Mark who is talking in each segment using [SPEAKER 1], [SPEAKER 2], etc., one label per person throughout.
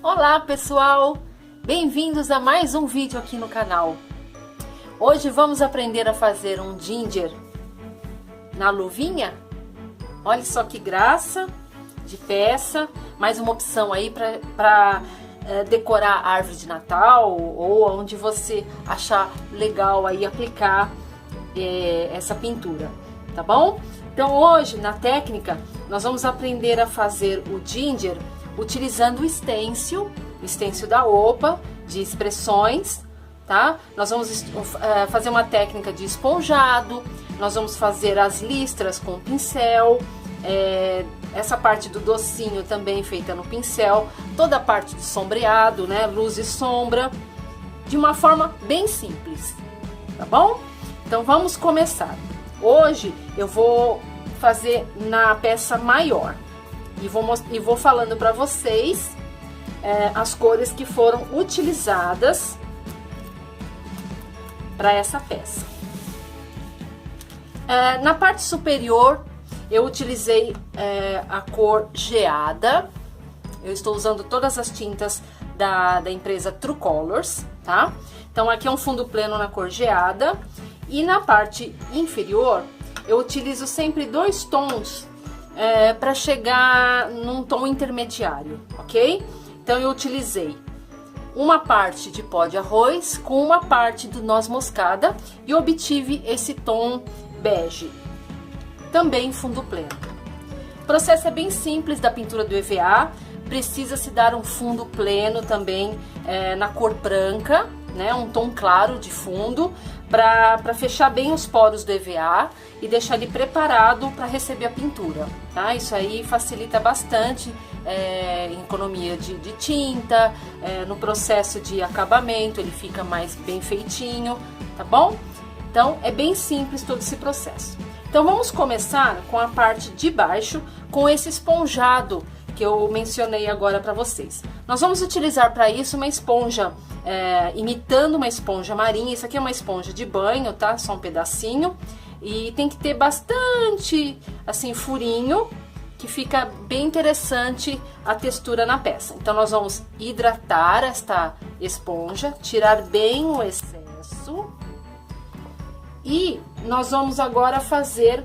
[SPEAKER 1] Olá pessoal, bem-vindos a mais um vídeo aqui no canal. Hoje vamos aprender a fazer um ginger na luvinha. Olha só que graça de peça, mais uma opção aí para decorar a árvore de Natal ou onde você achar legal aí aplicar essa pintura, tá bom? Então hoje na técnica nós vamos aprender a fazer o ginger utilizando o stencil da OPA, de expressões, tá? Nós vamos fazer uma técnica de esponjado, nós vamos fazer as listras com pincel, essa parte do docinho também feita no pincel, toda a parte do sombreado, né? Luz e sombra, de uma forma bem simples, tá bom? Então vamos começar. Hoje eu vou fazer na peça maior. E vou falando para vocês as cores que foram utilizadas para essa peça. Na parte superior eu utilizei a cor geada. Eu estou usando todas as tintas da empresa True Colors, tá? Então aqui é um fundo pleno na cor geada. E na parte inferior eu utilizo sempre dois tons para chegar num tom intermediário, ok? Então eu utilizei uma parte de pó de arroz com uma parte do noz moscada e obtive esse tom bege, também fundo pleno. O processo é bem simples da pintura do EVA, precisa se dar um fundo pleno também na cor branca, né? Um tom claro de fundo para fechar bem os poros do EVA e deixar ele preparado para receber a pintura, tá? Isso aí facilita bastante economia de tinta, no processo de acabamento ele fica mais bem feitinho, tá bom? Então é bem simples todo esse processo. Então vamos começar com a parte de baixo, com esse esponjado que eu mencionei agora para vocês. Nós vamos utilizar para isso uma esponja imitando uma esponja marinha. Isso aqui é uma esponja de banho, tá? Só um pedacinho. E tem que ter bastante, assim, furinho, que fica bem interessante a textura na peça. Então nós vamos hidratar esta esponja, tirar bem o excesso. E nós vamos agora fazer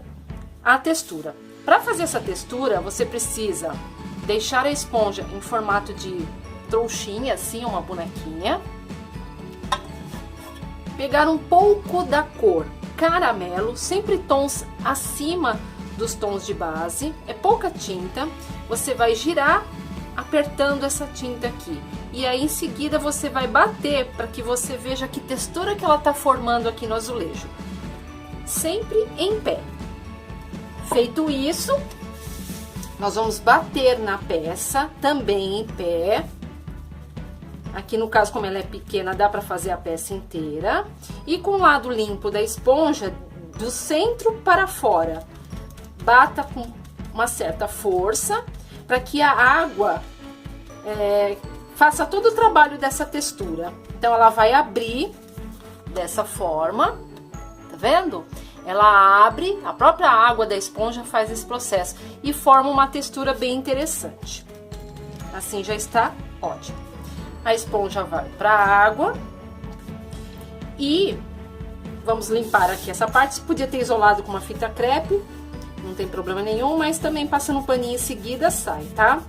[SPEAKER 1] a textura. Para fazer essa textura, você precisa deixar a esponja em formato de trouxinha, assim, uma bonequinha. Pegar um pouco da cor caramelo, sempre tons acima dos tons de base, é pouca tinta. Você vai girar apertando essa tinta aqui. E aí em seguida você vai bater para que você veja que textura que ela tá formando aqui no azulejo. Sempre em pé. Feito isso, nós vamos bater na peça, também em pé. Aqui no caso, como ela é pequena, dá para fazer a peça inteira. E com o lado limpo da esponja, do centro para fora, bata com uma certa força, para que a água faça todo o trabalho dessa textura. Então ela vai abrir dessa forma, tá vendo? Ela abre, a própria água da esponja faz esse processo e forma uma textura bem interessante. Assim já está ótimo. A esponja vai para a água e vamos limpar aqui essa parte. Podia ter isolado com uma fita crepe, não tem problema nenhum, mas também passando um paninho em seguida sai, tá?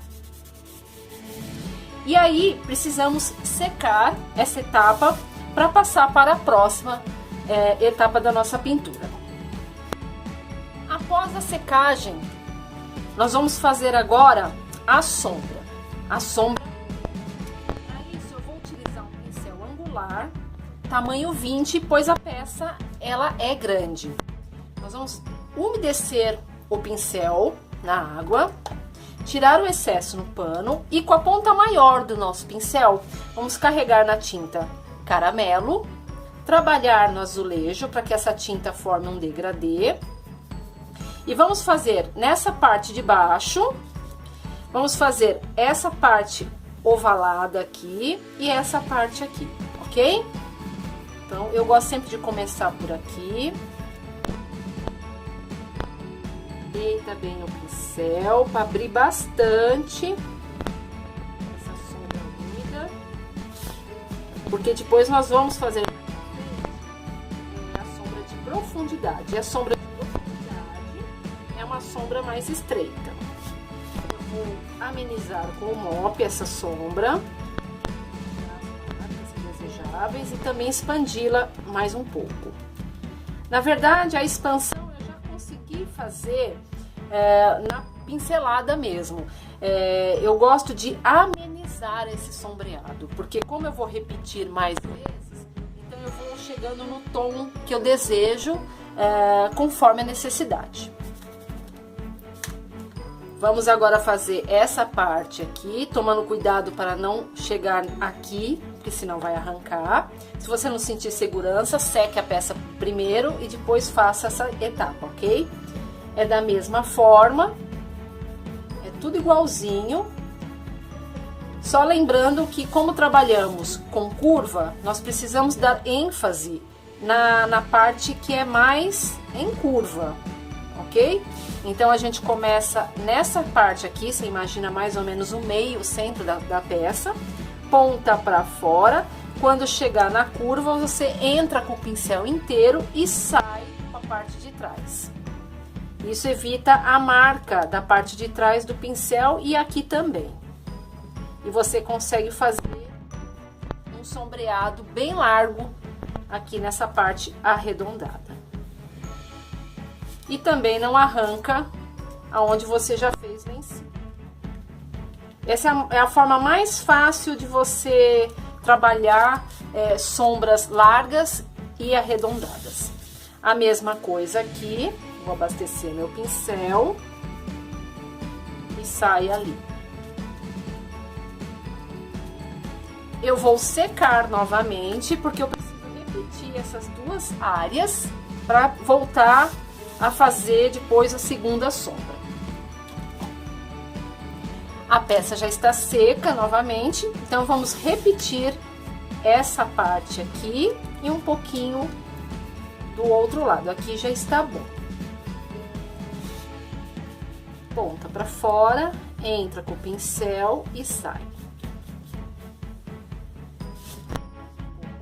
[SPEAKER 1] E aí precisamos secar essa etapa para passar para a próxima etapa da nossa pintura. Após a secagem, nós vamos fazer agora a sombra. Para isso eu vou utilizar um pincel angular, tamanho 20, pois a peça ela é grande. Nós vamos umedecer o pincel na água, tirar o excesso no pano e com a ponta maior do nosso pincel, vamos carregar na tinta caramelo, trabalhar no azulejo para que essa tinta forme um degradê. E vamos fazer nessa parte de baixo, vamos fazer essa parte ovalada aqui e essa parte aqui, ok? Então, eu gosto sempre de começar por aqui. Deita bem o pincel para abrir bastante essa sombra porque depois nós vamos fazer a sombra de profundidade. E a sombra de profundidade é uma sombra mais estreita. Eu vou amenizar com o mop essa sombra, desejáveis, e também expandi-la mais um pouco. Na verdade, a expansão eu já consegui fazer na pincelada mesmo. Eu gosto de amenizar esse sombreado, porque como eu vou repetir mais vezes, então eu vou chegando no tom que eu desejo, conforme a necessidade. Vamos agora fazer essa parte aqui, tomando cuidado para não chegar aqui, porque senão vai arrancar. Se você não sentir segurança, seque a peça primeiro e depois faça essa etapa, ok? É da mesma forma, é tudo igualzinho. Só lembrando que, como trabalhamos com curva, nós precisamos dar ênfase na parte que é mais em curva, ok? Então, a gente começa nessa parte aqui, você imagina mais ou menos o meio, o centro da peça, ponta para fora. Quando chegar na curva, você entra com o pincel inteiro e sai com a parte de trás. Isso evita a marca da parte de trás do pincel e aqui também. E você consegue fazer um sombreado bem largo aqui nessa parte arredondada. E também não arranca aonde você já fez lá em cima. Essa é a forma mais fácil de você trabalhar sombras largas e arredondadas. A mesma coisa aqui, vou abastecer meu pincel e sai ali. Eu vou secar novamente, porque eu preciso repetir essas duas áreas para voltar a fazer depois a segunda sombra. A peça já está seca novamente, então vamos repetir essa parte aqui e um pouquinho do outro lado. Aqui já está bom. Ponta para fora, entra com o pincel e sai.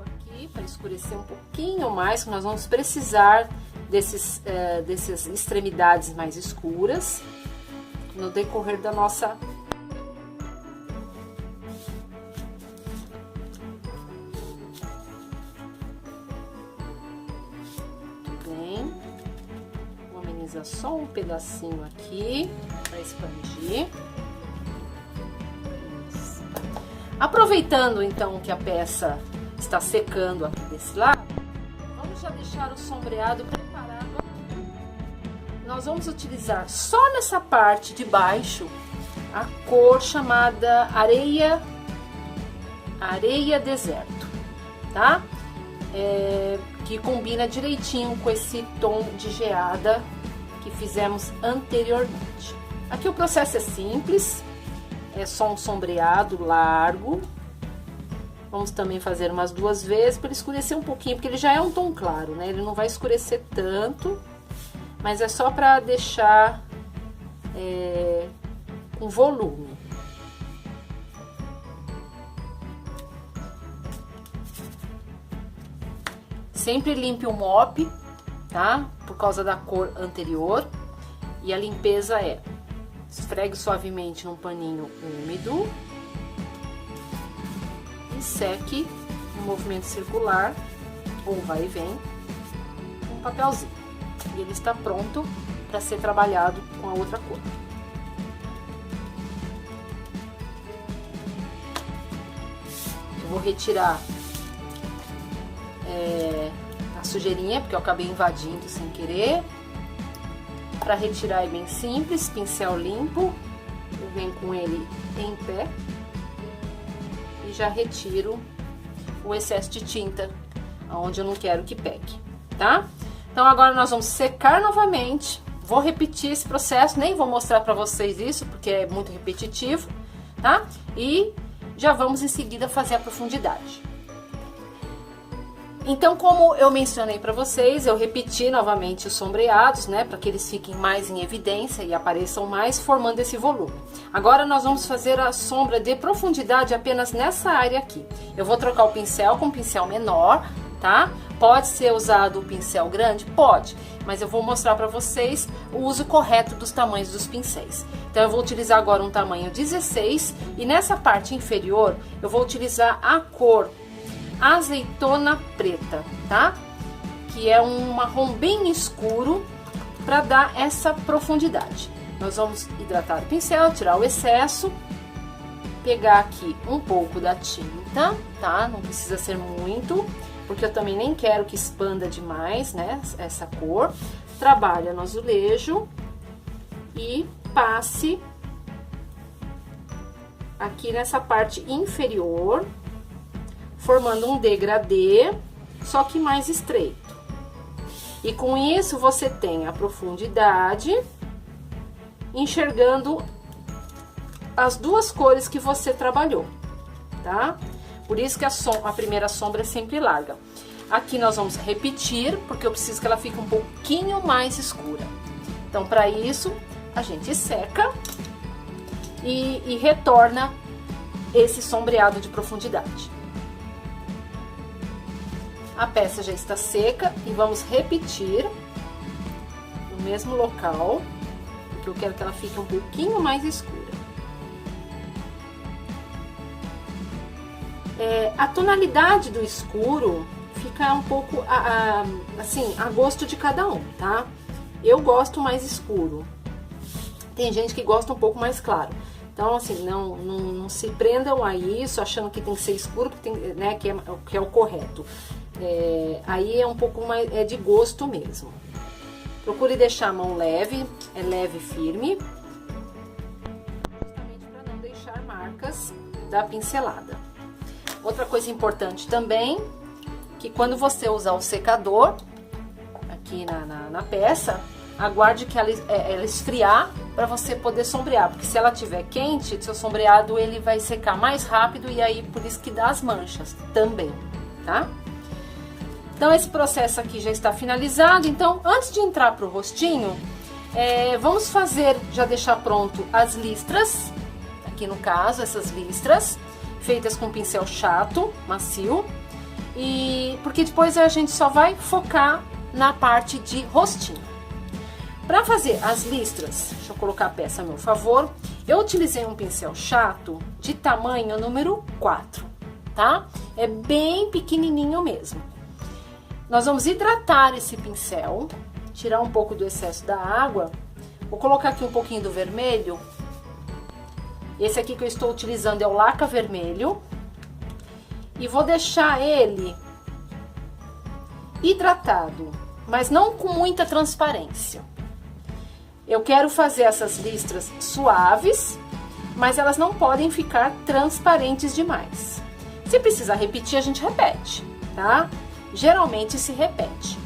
[SPEAKER 1] Aqui para escurecer um pouquinho mais, que nós vamos precisar dessas extremidades mais escuras no decorrer da nossa bem. Vou amenizar só um pedacinho aqui para expandir. Isso. Aproveitando então que a peça está secando aqui desse lado, vamos já deixar o sombreado preparado. Nós vamos utilizar só nessa parte de baixo a cor chamada areia deserto, tá? Que combina direitinho com esse tom de geada que fizemos anteriormente. Aqui o processo é simples, é só um sombreado largo. Vamos também fazer umas 2 vezes para ele escurecer um pouquinho, porque ele já é um tom claro, né? Ele não vai escurecer tanto, mas é só para deixar com volume. Sempre limpe o mop, tá? Por causa da cor anterior. E a limpeza esfregue suavemente num paninho úmido e seque no movimento circular, ou vai e vem, um papelzinho. E ele está pronto para ser trabalhado com a outra cor. Eu vou retirar a sujeirinha, porque eu acabei invadindo sem querer. Para retirar é bem simples, pincel limpo, eu venho com ele em pé e já retiro o excesso de tinta onde eu não quero que pegue, tá? Então agora nós vamos secar novamente. Vou repetir esse processo, nem vou mostrar para vocês isso porque é muito repetitivo, tá? E já vamos em seguida fazer a profundidade. Então, como eu mencionei para vocês, eu repeti novamente os sombreados, né, para que eles fiquem mais em evidência e apareçam mais, formando esse volume. Agora nós vamos fazer a sombra de profundidade apenas nessa área aqui. Eu vou trocar o pincel com um pincel menor, tá? Pode ser usado o pincel grande? Pode, mas eu vou mostrar para vocês o uso correto dos tamanhos dos pincéis. Então, eu vou utilizar agora um tamanho 16 e nessa parte inferior eu vou utilizar a cor azeitona preta, tá? Que é um marrom bem escuro para dar essa profundidade. Nós vamos hidratar o pincel, tirar o excesso, pegar aqui um pouco da tinta, tá? Não precisa ser muito, porque eu também nem quero que expanda demais, né? Essa cor. Trabalha no azulejo e passe aqui nessa parte inferior, formando um degradê, só que mais estreito. E com isso você tem a profundidade, enxergando as duas cores que você trabalhou, tá? Por isso que a primeira sombra é sempre larga. Aqui nós vamos repetir, porque eu preciso que ela fique um pouquinho mais escura. Então, para isso, a gente seca e retorna esse sombreado de profundidade. A peça já está seca e vamos repetir no mesmo local, porque eu quero que ela fique um pouquinho mais escura. A tonalidade do escuro fica um pouco assim, a gosto de cada um, tá? Eu gosto mais escuro. Tem gente que gosta um pouco mais claro. Então, assim, não se prendam a isso achando que tem que ser escuro, que, né, que é o correto. Aí é um pouco mais de gosto mesmo. Procure deixar a mão leve, leve e firme, justamente para não deixar marcas da pincelada. Outra coisa importante também, que quando você usar o secador aqui na peça, aguarde que ela esfriar para você poder sombrear, porque se ela estiver quente, seu sombreado ele vai secar mais rápido e aí por isso que dá as manchas também, tá? Então, esse processo aqui já está finalizado. Então, antes de entrar para o rostinho, vamos já deixar pronto as listras, aqui no caso, essas listras, feitas com pincel chato, macio, porque depois a gente só vai focar na parte de rostinho. Para fazer as listras, deixa eu colocar a peça a meu favor, eu utilizei um pincel chato de tamanho número 4, tá? É bem pequenininho mesmo. Nós vamos hidratar esse pincel, tirar um pouco do excesso da água. Vou colocar aqui um pouquinho do vermelho. Esse aqui que eu estou utilizando é o Laca Vermelho. E vou deixar ele hidratado, mas não com muita transparência. Eu quero fazer essas listras suaves, mas elas não podem ficar transparentes demais. Se precisar repetir, a gente repete, tá? Geralmente se repete,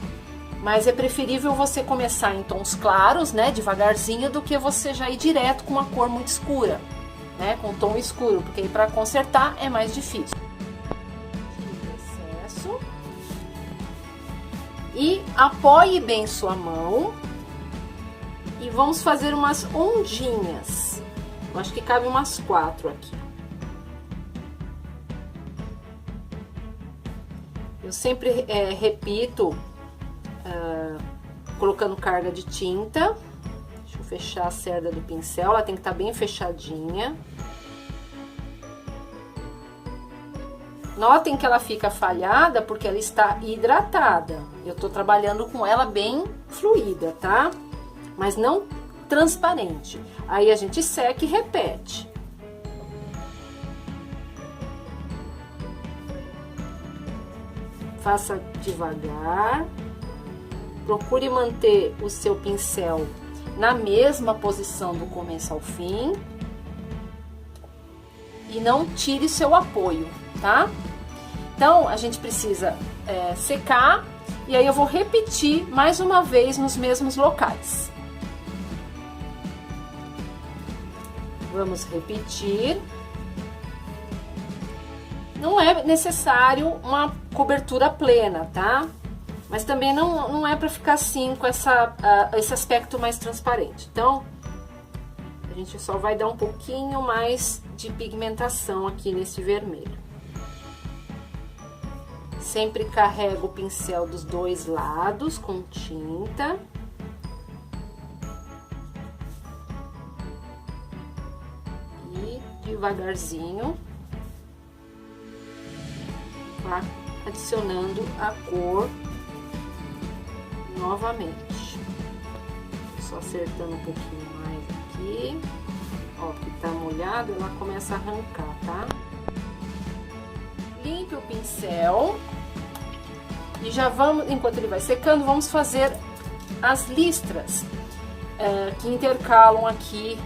[SPEAKER 1] mas é preferível você começar em tons claros, né, devagarzinho, do que você já ir direto com uma cor muito escura, né, com tom escuro, porque aí para consertar é mais difícil. Tire o excesso e apoie bem sua mão e vamos fazer umas ondinhas. Eu acho que cabe umas 4 aqui. Eu sempre repito, colocando carga de tinta. Deixa eu fechar a cerda do pincel, ela tem que estar bem fechadinha. Notem que ela fica falhada porque ela está hidratada. Eu tô trabalhando com ela bem fluida, tá? Mas não transparente. Aí a gente seca e repete. Faça devagar, procure manter o seu pincel na mesma posição do começo ao fim e não tire seu apoio, tá? Então, a gente precisa secar e aí eu vou repetir mais uma vez nos mesmos locais. Vamos repetir. Não é necessário uma cobertura plena, tá? Mas também não é para ficar assim com esse aspecto mais transparente. Então, a gente só vai dar um pouquinho mais de pigmentação aqui nesse vermelho. Sempre carrego o pincel dos dois lados com tinta. E devagarzinho, vá adicionando a cor novamente. Só acertando um pouquinho mais aqui. Ó, que tá molhado, ela começa a arrancar, tá? Limpe o pincel. E já vamos, enquanto ele vai secando, vamos fazer as listras que intercalam aqui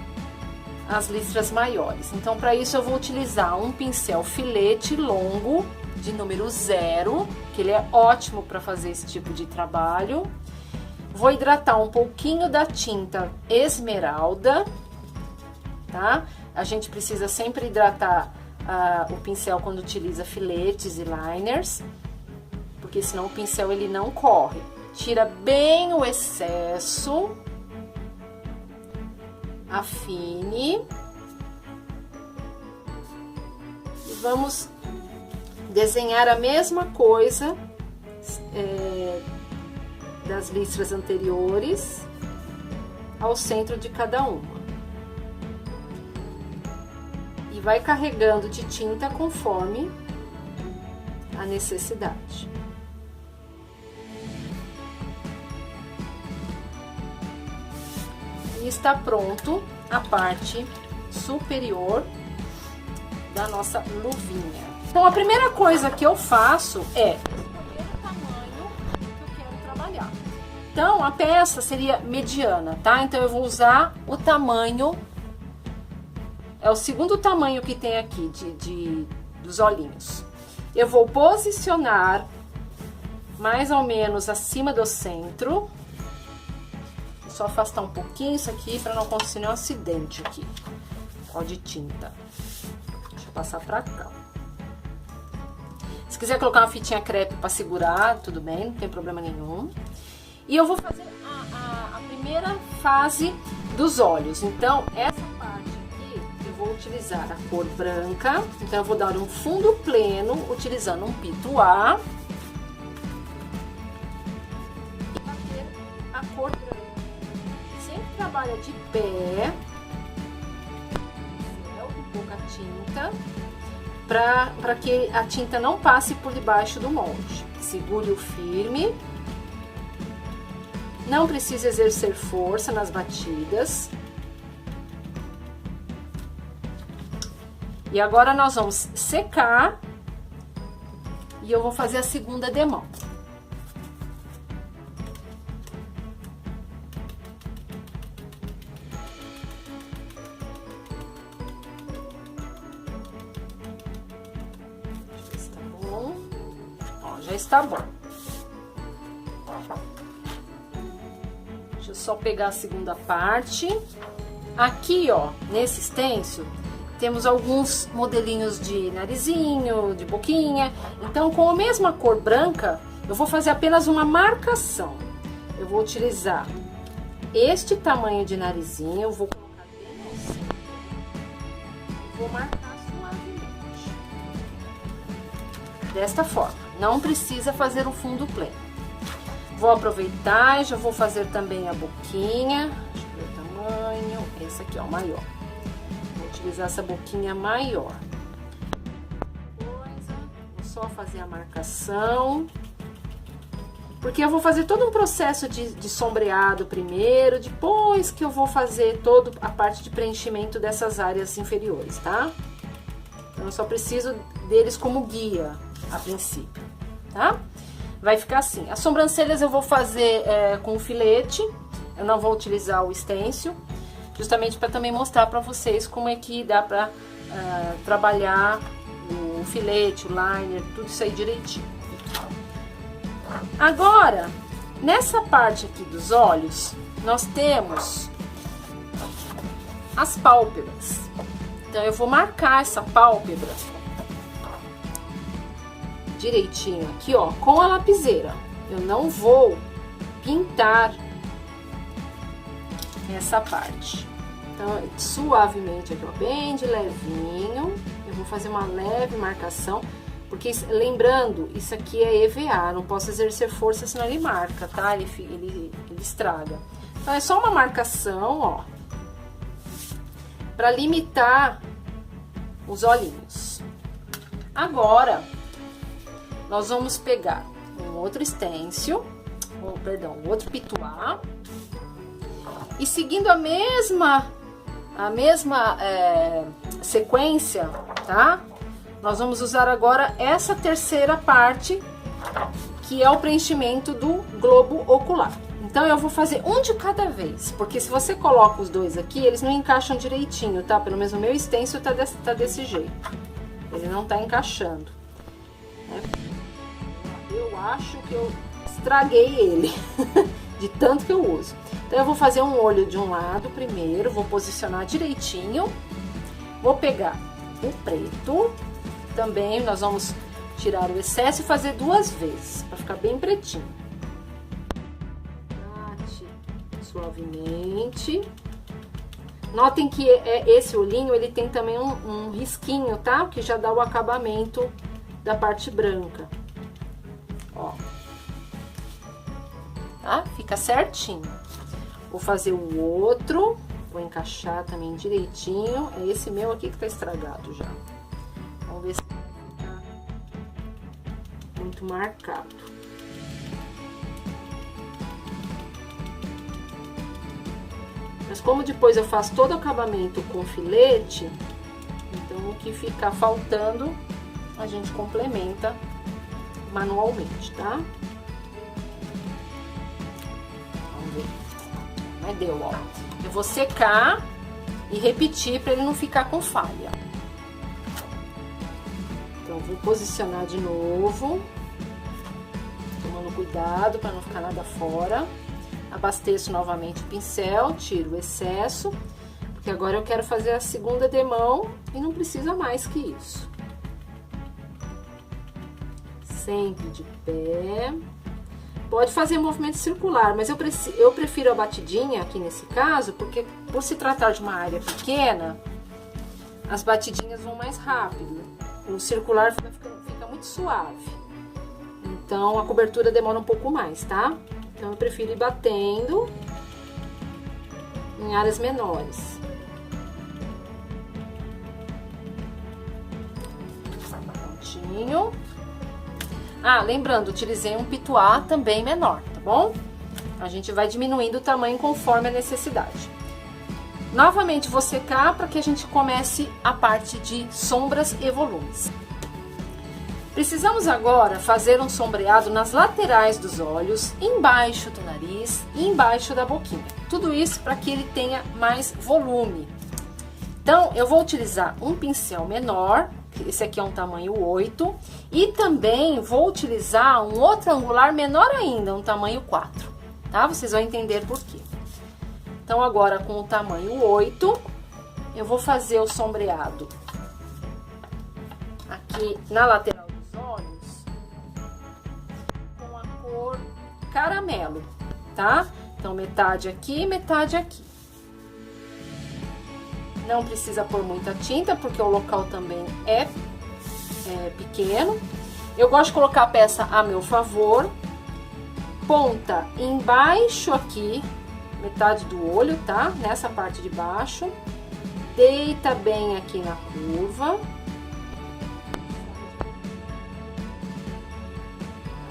[SPEAKER 1] as listras maiores. Então, para isso eu vou utilizar um pincel filete longo de número 0, que ele é ótimo para fazer esse tipo de trabalho. Vou hidratar um pouquinho da tinta esmeralda, tá? A gente precisa sempre hidratar o pincel quando utiliza filetes e liners, porque senão o pincel ele não corre. Tira bem o excesso, afine e vamos desenhar a mesma coisa das listras anteriores ao centro de cada uma. E vai carregando de tinta conforme a necessidade. E está pronto a parte superior da nossa luvinha. Então, a primeira coisa que eu faço é escolher o tamanho que eu quero trabalhar. Então, a peça seria mediana, tá? Então, eu vou usar o tamanho, é o segundo tamanho que tem aqui dos olhinhos. Eu vou posicionar mais ou menos acima do centro. Só afastar um pouquinho isso aqui para não acontecer nenhum acidente aqui, ó, de tinta. Deixa eu passar pra cá. Se quiser colocar uma fitinha crepe para segurar, tudo bem, não tem problema nenhum. E eu vou fazer a primeira fase dos olhos. Então, essa parte aqui, eu vou utilizar a cor branca. Então, eu vou dar um fundo pleno, utilizando um pituá. E bater a cor branca. Trabalha de pé, com pouca tinta, para que a tinta não passe por debaixo do molde. Segure-o firme, não precisa exercer força nas batidas. E agora nós vamos secar e eu vou fazer a segunda demão. Já está bom. Deixa eu só pegar a segunda parte. Aqui, ó, nesse stencil, temos alguns modelinhos de narizinho, de boquinha. Então, com a mesma cor branca, eu vou fazer apenas uma marcação. Eu vou utilizar este tamanho de narizinho, eu vou colocar bem no centro. Vou marcar suavemente. Desta forma. Não precisa fazer um fundo pleno. Vou aproveitar e já vou fazer também a boquinha. Deixa eu ver o tamanho. Esse aqui, ó, maior. Vou utilizar essa boquinha maior. Vou só fazer a marcação. Porque eu vou fazer todo um processo de sombreado primeiro, depois que eu vou fazer toda a parte de preenchimento dessas áreas inferiores, tá? Então, eu só preciso deles como guia a princípio, tá? Vai ficar assim. As sobrancelhas eu vou fazer com filete, eu não vou utilizar o stencil, justamente para também mostrar para vocês como é que dá para trabalhar o filete, o liner, tudo isso aí direitinho. Agora, nessa parte aqui dos olhos, nós temos as pálpebras. Então, eu vou marcar essa pálpebra direitinho aqui, ó, com a lapiseira. Eu não vou pintar essa parte. Então, suavemente aqui, ó, bem de levinho. Eu vou fazer uma leve marcação, porque lembrando, isso aqui é EVA, não posso exercer força, senão ele marca, tá? Ele estraga. Então, é só uma marcação, ó, para limitar os olhinhos. Agora, nós vamos pegar um outro stencil, um outro pituá, e seguindo a mesma sequência, tá? Nós vamos usar agora essa terceira parte, que é o preenchimento do globo ocular. Então, eu vou fazer um de cada vez, porque se você coloca os dois aqui, eles não encaixam direitinho, tá? Pelo menos o meu stencil tá desse jeito. Ele não tá encaixando. Eu acho que eu estraguei ele, de tanto que eu uso. Então, eu vou fazer um olho de um lado primeiro, vou posicionar direitinho. Vou pegar o preto, também nós vamos tirar o excesso e fazer 2 vezes, para ficar bem pretinho. Bate suavemente. Notem que esse olhinho, ele tem também um risquinho, tá? Que já dá o acabamento da parte branca. Ó. Tá? Fica certinho. Vou fazer o outro, vou encaixar também direitinho. É esse meu aqui que tá estragado já. Vamos ver se vai ficar muito marcado. Mas como depois eu faço todo o acabamento com filete, então o que ficar faltando, a gente complementa manualmente, tá? Vamos ver. Mas deu, ó. Eu vou secar e repetir para ele não ficar com falha. Então, vou posicionar de novo, tomando cuidado para não ficar nada fora. Abasteço novamente o pincel, tiro o excesso, porque agora eu quero fazer a segunda demão e não precisa mais que isso. Sempre de pé. Pode fazer movimento circular, mas eu prefiro a batidinha aqui nesse caso, porque por se tratar de uma área pequena, as batidinhas vão mais rápido. O circular fica muito suave. Então, a cobertura demora um pouco mais, tá? Então, eu prefiro ir batendo em áreas menores. Prontinho. Ah, lembrando, utilizei um pituá também menor, tá bom? A gente vai diminuindo o tamanho conforme a necessidade. Novamente, vou secar para que a gente comece a parte de sombras e volumes. Precisamos agora fazer um sombreado nas laterais dos olhos, embaixo do nariz e embaixo da boquinha. Tudo isso para que ele tenha mais volume. Então, eu vou utilizar um pincel menor. Esse aqui é um tamanho 8, e também vou utilizar um outro angular menor ainda, um tamanho 4, tá? Vocês vão entender por quê. Então, agora com o tamanho 8, eu vou fazer o sombreado aqui na lateral dos olhos com a cor caramelo, tá? Então, metade aqui, metade aqui. Não precisa pôr muita tinta, porque o local também é pequeno. Eu gosto de colocar a peça a meu favor. Ponta embaixo aqui, metade do olho, tá? Nessa parte de baixo. Deita bem aqui na curva.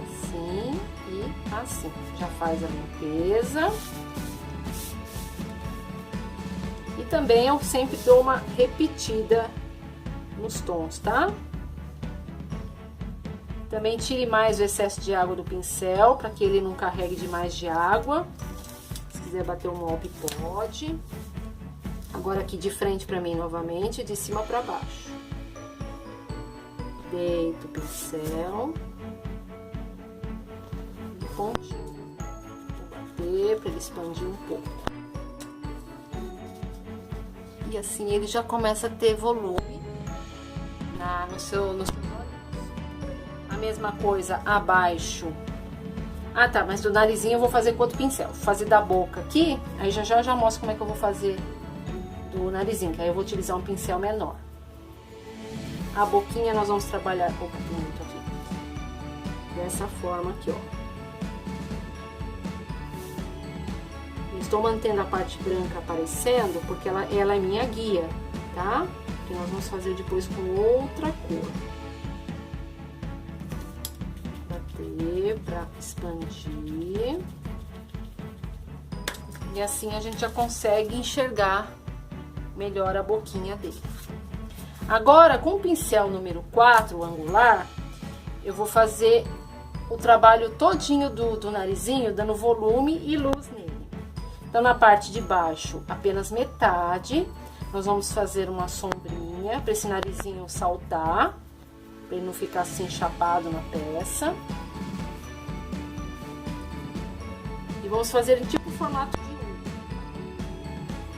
[SPEAKER 1] Assim e assim. Já faz a limpeza. E também eu sempre dou uma repetida nos tons, tá? Também tire mais o excesso de água do pincel, para que ele não carregue demais de água. Se quiser bater o molde, pode. Agora aqui de frente para mim novamente, de cima para baixo. Deito o pincel. E pontinho. Vou bater para ele expandir um pouco. E assim ele já começa a ter volume nos seus olhos. A mesma coisa abaixo. Ah, tá, mas do narizinho eu vou fazer com outro pincel. Vou fazer da boca aqui, aí já mostro como é que eu vou fazer do narizinho, que aí eu vou utilizar um pincel menor. A boquinha nós vamos trabalhar um pouquinho aqui. Dessa forma aqui, ó. Estou mantendo a parte branca aparecendo, porque ela é minha guia, tá? Que nós vamos fazer depois com outra cor. Bater pra expandir. E assim a gente já consegue enxergar melhor a boquinha dele. Agora, com o pincel número 4, o angular, eu vou fazer o trabalho todinho do narizinho, dando volume e luz nele. Então, na parte de baixo, apenas metade, nós vamos fazer uma sombrinha para esse narizinho saltar, para ele não ficar assim chapado na peça. E vamos fazer em tipo formato de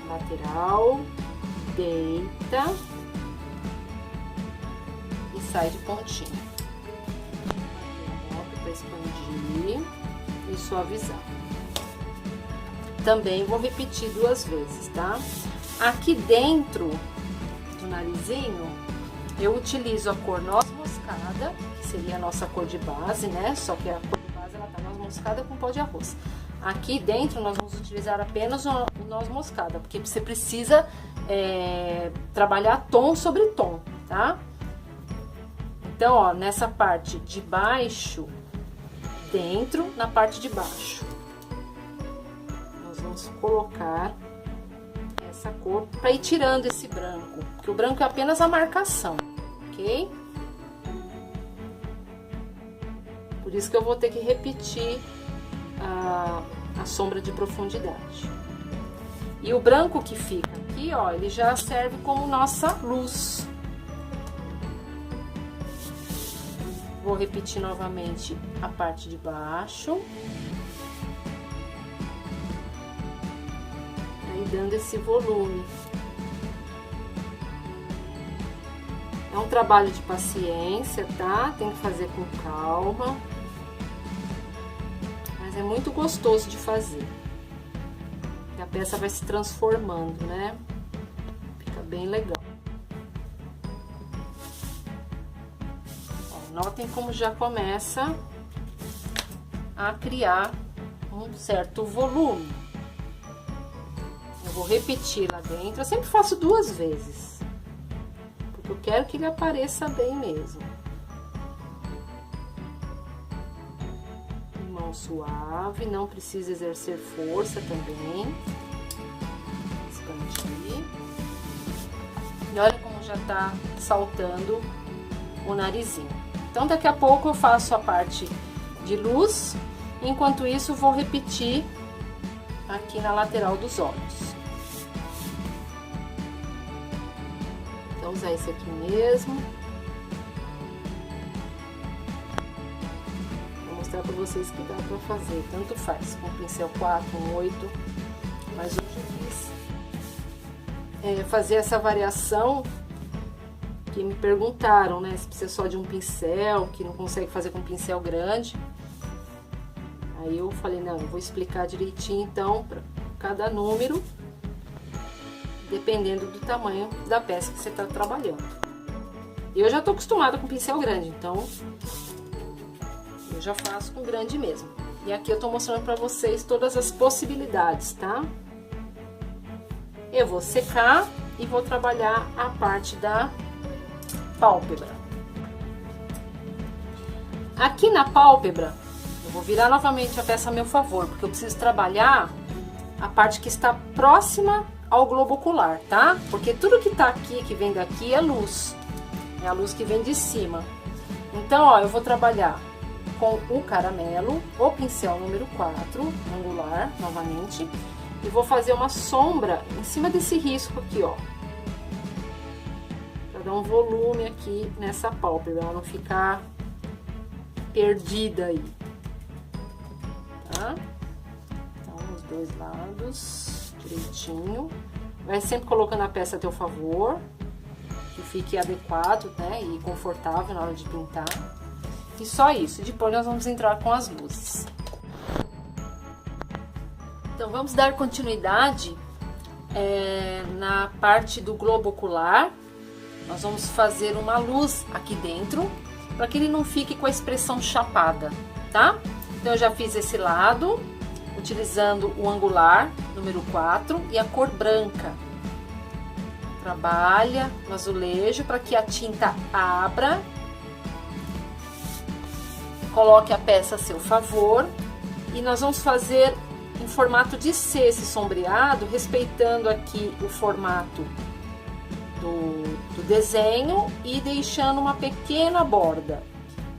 [SPEAKER 1] U. Lateral, deita e sai de pontinha. Para expandir e suavizar. Também vou repetir 2 vezes, tá? Aqui dentro do narizinho, eu utilizo a cor noz moscada, que seria a nossa cor de base, né? Só que a cor de base, ela tá noz moscada com pó de arroz. Aqui dentro, nós vamos utilizar apenas o noz moscada, porque você precisa trabalhar tom sobre tom, tá? Então, ó, nessa parte de baixo, dentro, na parte de baixo. Vamos colocar essa cor para ir tirando esse branco, porque o branco é apenas a marcação, ok? Por isso que eu vou ter que repetir a sombra de profundidade. E o branco que fica aqui, ó, ele já serve como nossa luz. Vou repetir novamente a parte de baixo. Dando esse volume. É um trabalho de paciência, tá? Tem que fazer com calma. Mas é muito gostoso de fazer. E a peça vai se transformando, né? Fica bem legal. Ó, notem como já começa a criar um certo volume. Vou repetir lá dentro, eu sempre faço 2 vezes, porque eu quero que ele apareça bem mesmo. Mão suave, não precisa exercer força também. Expandir. E olha como já tá saltando o narizinho. Então, daqui a pouco eu faço a parte de luz, enquanto isso vou repetir aqui na lateral dos olhos. Vou usar esse aqui mesmo. Vou mostrar pra vocês que dá pra fazer, tanto faz, com pincel 4, com 8. Mas hoje eu quis fazer essa variação, que me perguntaram, né, se precisa só de um pincel, que não consegue fazer com pincel grande. Aí eu falei, não, eu vou explicar direitinho, então, pra cada número, dependendo do tamanho da peça que você está trabalhando. Eu já tô acostumada com pincel grande, então eu já faço com grande mesmo. E aqui eu tô mostrando para vocês todas as possibilidades, tá? Eu vou secar e vou trabalhar a parte da pálpebra. Aqui na pálpebra, eu vou virar novamente a peça a meu favor, porque eu preciso trabalhar a parte que está próxima ao globo ocular, tá? Porque tudo que tá aqui, que vem daqui, é luz. É a luz que vem de cima. Então, ó, eu vou trabalhar com o caramelo, o pincel número 4, angular, novamente. E vou fazer uma sombra em cima desse risco aqui, ó. Pra dar um volume aqui nessa pálpebra, ela não ficar perdida aí. Tá? Então, os 2 lados, direitinho. Vai sempre colocando a peça a teu favor, que fique adequado, né, e confortável na hora de pintar. E só isso, depois nós vamos entrar com as luzes. Então, vamos dar continuidade na parte do globo ocular. Nós vamos fazer uma luz aqui dentro, para que ele não fique com a expressão chapada, tá? Então, eu já fiz esse lado, utilizando o angular, número 4, e a cor branca. Trabalha no azulejo para que a tinta abra. Coloque a peça a seu favor. E nós vamos fazer em formato de C esse sombreado, respeitando aqui o formato do desenho e deixando uma pequena borda.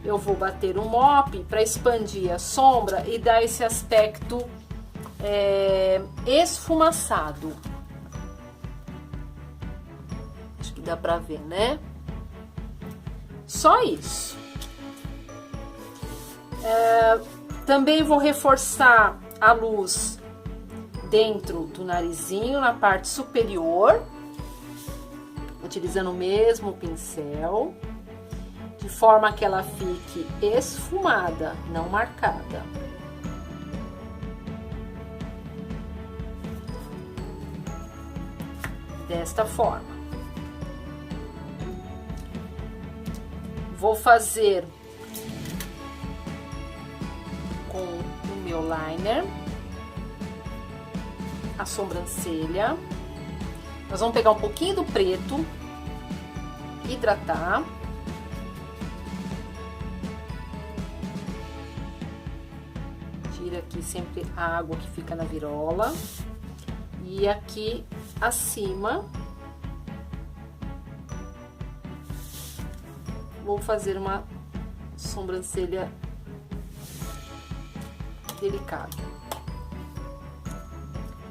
[SPEAKER 1] Eu vou bater um mop para expandir a sombra e dar esse aspecto esfumaçado. Acho que dá para ver, né? Só isso. Também vou reforçar a luz dentro do narizinho, na parte superior, utilizando o mesmo pincel, de forma que ela fique esfumada, não marcada. Desta forma. Vou fazer com o meu liner a sobrancelha. Nós vamos pegar um pouquinho do preto, hidratar. Tira aqui sempre a água que fica na virola. E aqui acima, vou fazer uma sobrancelha delicada.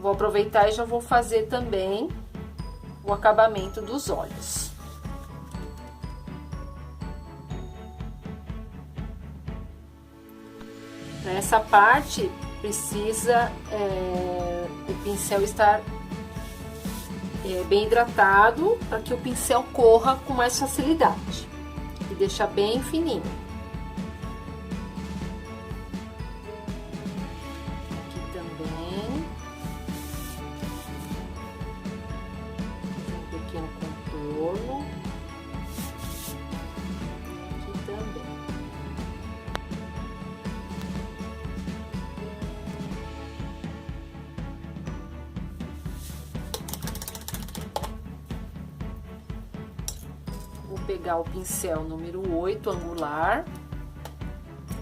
[SPEAKER 1] Vou aproveitar e já vou fazer também o acabamento dos olhos. Nessa parte precisa o pincel estar bem hidratado para que o pincel corra com mais facilidade e deixar bem fininho. Aqui também um pequeno contorno. Aqui também. Vou pegar o pincel número 8, angular,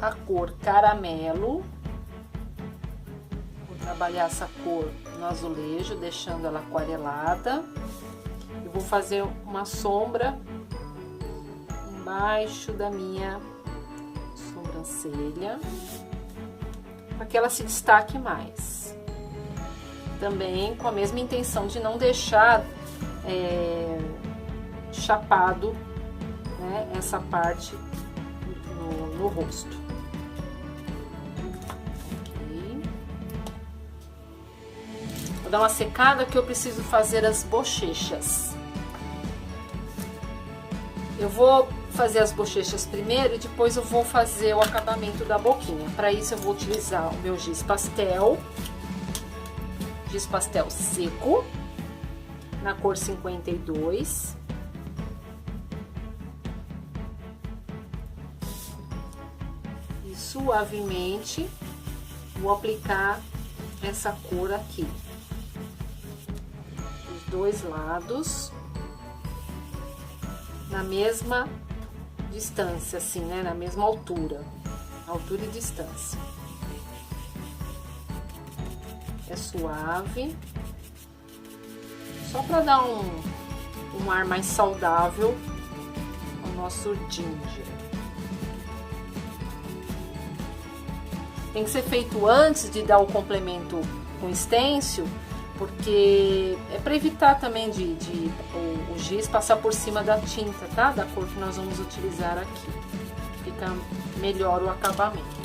[SPEAKER 1] a cor caramelo. Vou trabalhar essa cor no azulejo, deixando ela aquarelada. Eu vou fazer uma sombra embaixo da minha sobrancelha, para que ela se destaque mais. Também com a mesma intenção de não deixar chapado, né, essa parte no rosto. Okay. Vou dar uma secada que eu preciso fazer as bochechas. Eu vou fazer as bochechas primeiro e depois eu vou fazer o acabamento da boquinha. Para isso eu vou utilizar o meu giz pastel seco, na cor 52. E suavemente vou aplicar essa cor aqui, dos dois lados, na mesma distância, assim, né? Na mesma altura, altura e distância. É suave, só para dar um ar mais saudável ao nosso ginger. Tem que ser feito antes de dar o complemento com stencil, porque é para evitar também o giz passar por cima da tinta, tá? Da cor que nós vamos utilizar aqui. Fica melhor o acabamento.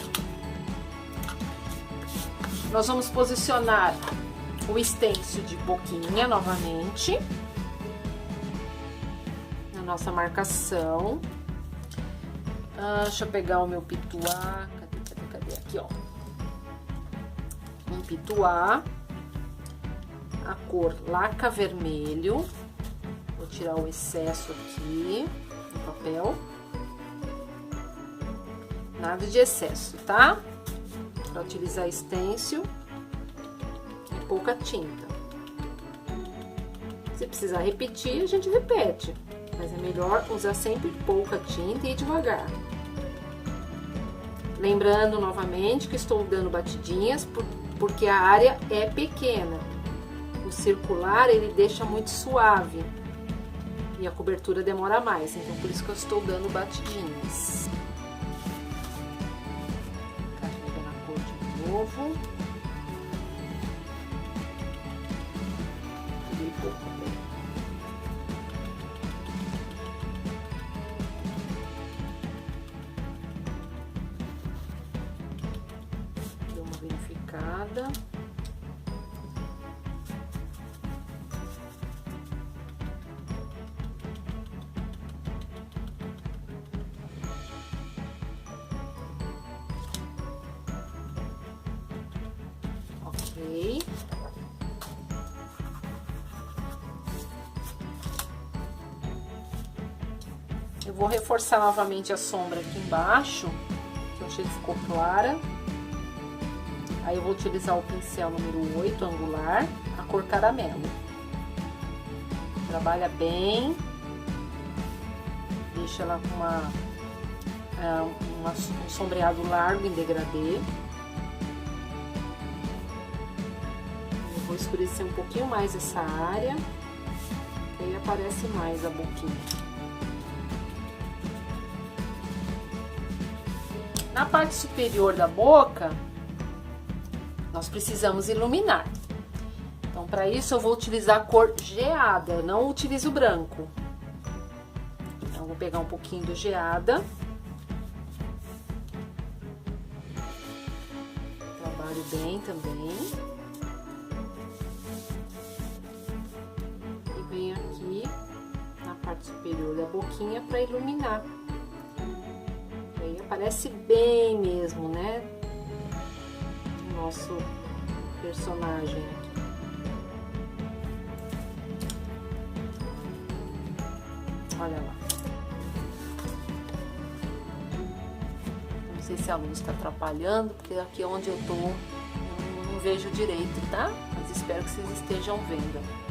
[SPEAKER 1] Nós vamos posicionar o stencil de boquinha novamente na nossa marcação. Deixa eu pegar o meu pituá. Cadê? Aqui, ó. Um pituá. A cor laca vermelho. Vou tirar o excesso aqui do papel. Nada de excesso, tá? Para utilizar stencil e pouca tinta. Se precisar repetir, a gente repete. Mas é melhor usar sempre pouca tinta e ir devagar. Lembrando novamente que estou dando batidinhas porque a área é pequena. O circular ele deixa muito suave e a cobertura demora mais, então por isso que eu estou dando batidinhas. Carrega na cor de novo. E pouco bem. Deu uma verificada. Ok. Eu vou reforçar novamente a sombra aqui embaixo, que eu achei que ficou clara. Aí eu vou utilizar o pincel número 8, angular, a cor caramelo. Trabalha bem, deixa ela com um sombreado largo em degradê. Eu vou escurecer um pouquinho mais essa área, que aí aparece mais a boquinha. Na parte superior da boca, nós precisamos iluminar. Então, para isso, eu vou utilizar a cor geada, eu não utilizo branco. Então, eu vou pegar um pouquinho do geada. Trabalho bem também. E venho aqui na parte superior da boquinha para iluminar. Aí aparece bem mesmo, né? O nosso personagem aqui. Olha lá. Não sei se a luz está atrapalhando, porque aqui onde eu tô eu não vejo direito, tá? Mas espero que vocês estejam vendo.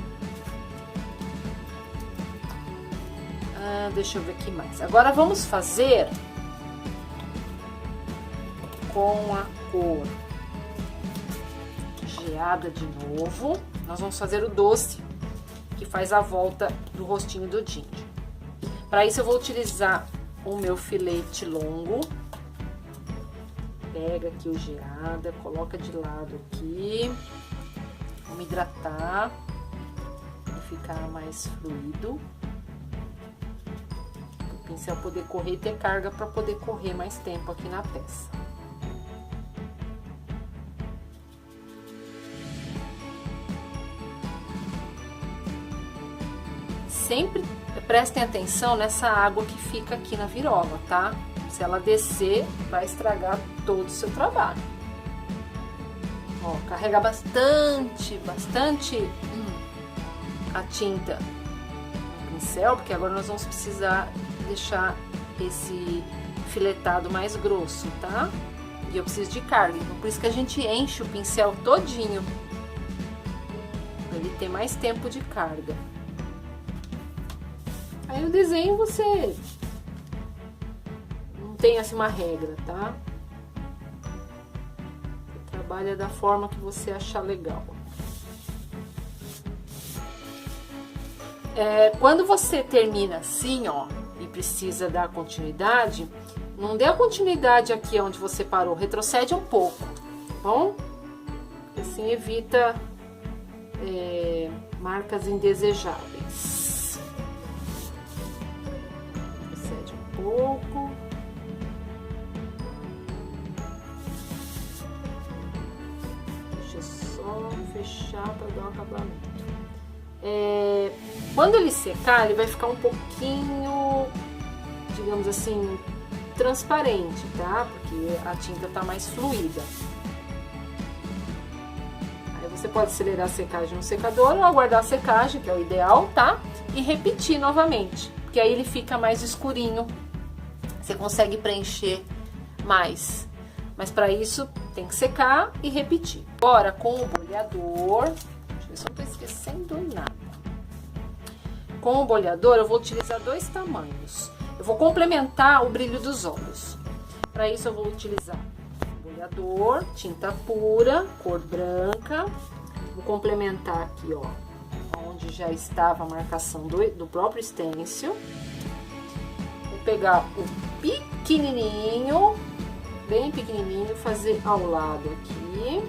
[SPEAKER 1] Deixa eu ver aqui mais. Agora vamos fazer com a cor geada de novo. Nós vamos fazer o doce, que faz a volta do rostinho do Ginger. Para isso eu vou utilizar o meu filete longo. Pega aqui o geada, coloca de lado aqui. Vamos hidratar para ficar mais fluido. O pincel poder correr e ter carga para poder correr mais tempo aqui na peça. Sempre prestem atenção nessa água que fica aqui na virola, tá? Se ela descer, vai estragar todo o seu trabalho. Ó, carrega bastante a tinta no pincel, porque agora nós vamos precisar deixar esse filetado mais grosso, tá? E eu preciso de carga, então por isso que a gente enche o pincel todinho, para ele ter mais tempo de carga. Aí o desenho você não tem assim uma regra, tá? Você trabalha da forma que você achar legal. Quando você termina assim, ó, e precisa dar continuidade, não dê a continuidade aqui onde você parou, retrocede um pouco, tá bom? Assim evita marcas indesejáveis. Pouco. Deixa eu só fechar para dar um acabamento. Quando ele secar, ele vai ficar um pouquinho, digamos assim, transparente, tá? Porque a tinta tá mais fluida. Aí você pode acelerar a secagem no secador ou aguardar a secagem, que é o ideal, tá? E repetir novamente, porque aí ele fica mais escurinho. Você consegue preencher mais. Mas para isso tem que secar e repetir. Agora com o bolhador, deixa eu ver se eu não tô esquecendo nada. Com o bolhador eu vou utilizar 2 tamanhos. Eu vou complementar o brilho dos olhos. Para isso eu vou utilizar bolhador, tinta pura, cor branca. Vou complementar aqui, ó, onde já estava a marcação do próprio stencil. Vou pegar o pequenininho, bem pequenininho, fazer ao lado aqui.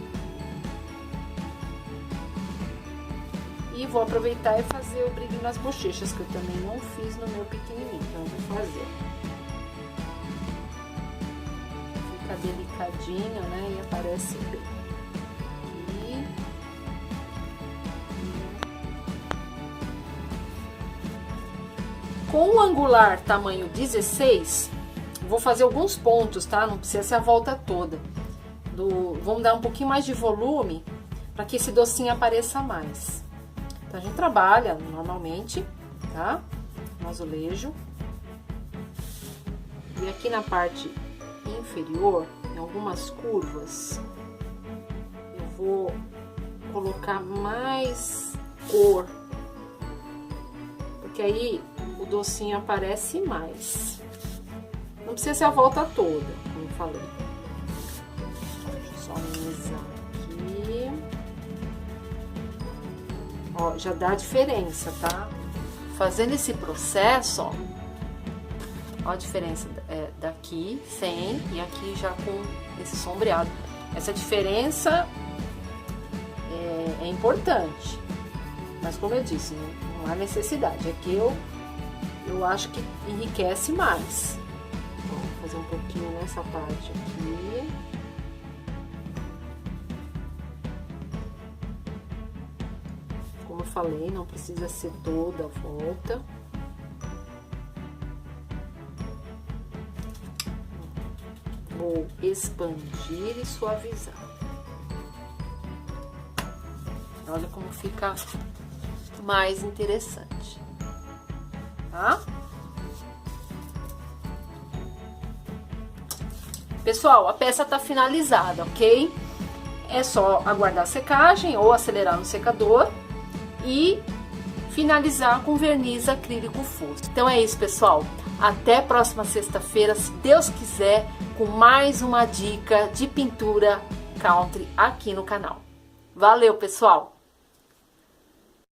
[SPEAKER 1] E vou aproveitar e fazer o brilho nas bochechas, que eu também não fiz no meu pequenininho, então eu vou fazer. Fica delicadinho, né, e aparece bem. Aqui. Com o angular tamanho 16, vou fazer alguns pontos, tá? Não precisa ser a volta toda. Vamos dar um pouquinho mais de volume, para que esse docinho apareça mais. Então, a gente trabalha normalmente, tá? No azulejo. E aqui na parte inferior, em algumas curvas, eu vou colocar mais cor. Porque aí o docinho aparece mais. Não precisa ser a volta toda, como eu falei. Deixa eu só amenizar aqui. Ó, já dá diferença, tá? Fazendo esse processo, ó a diferença daqui sem e aqui já com esse sombreado. Essa diferença é importante, mas como eu disse, não há necessidade. Aqui eu acho que enriquece mais. Vou fazer um pouquinho nessa parte aqui. Como eu falei, não precisa ser toda a volta. Vou expandir e suavizar. Olha como fica mais interessante, tá? Pessoal, a peça tá finalizada, ok? É só aguardar a secagem ou acelerar no secador e finalizar com verniz acrílico fosco. Então é isso, pessoal. Até próxima sexta-feira, se Deus quiser, com mais uma dica de pintura country aqui no canal. Valeu, pessoal!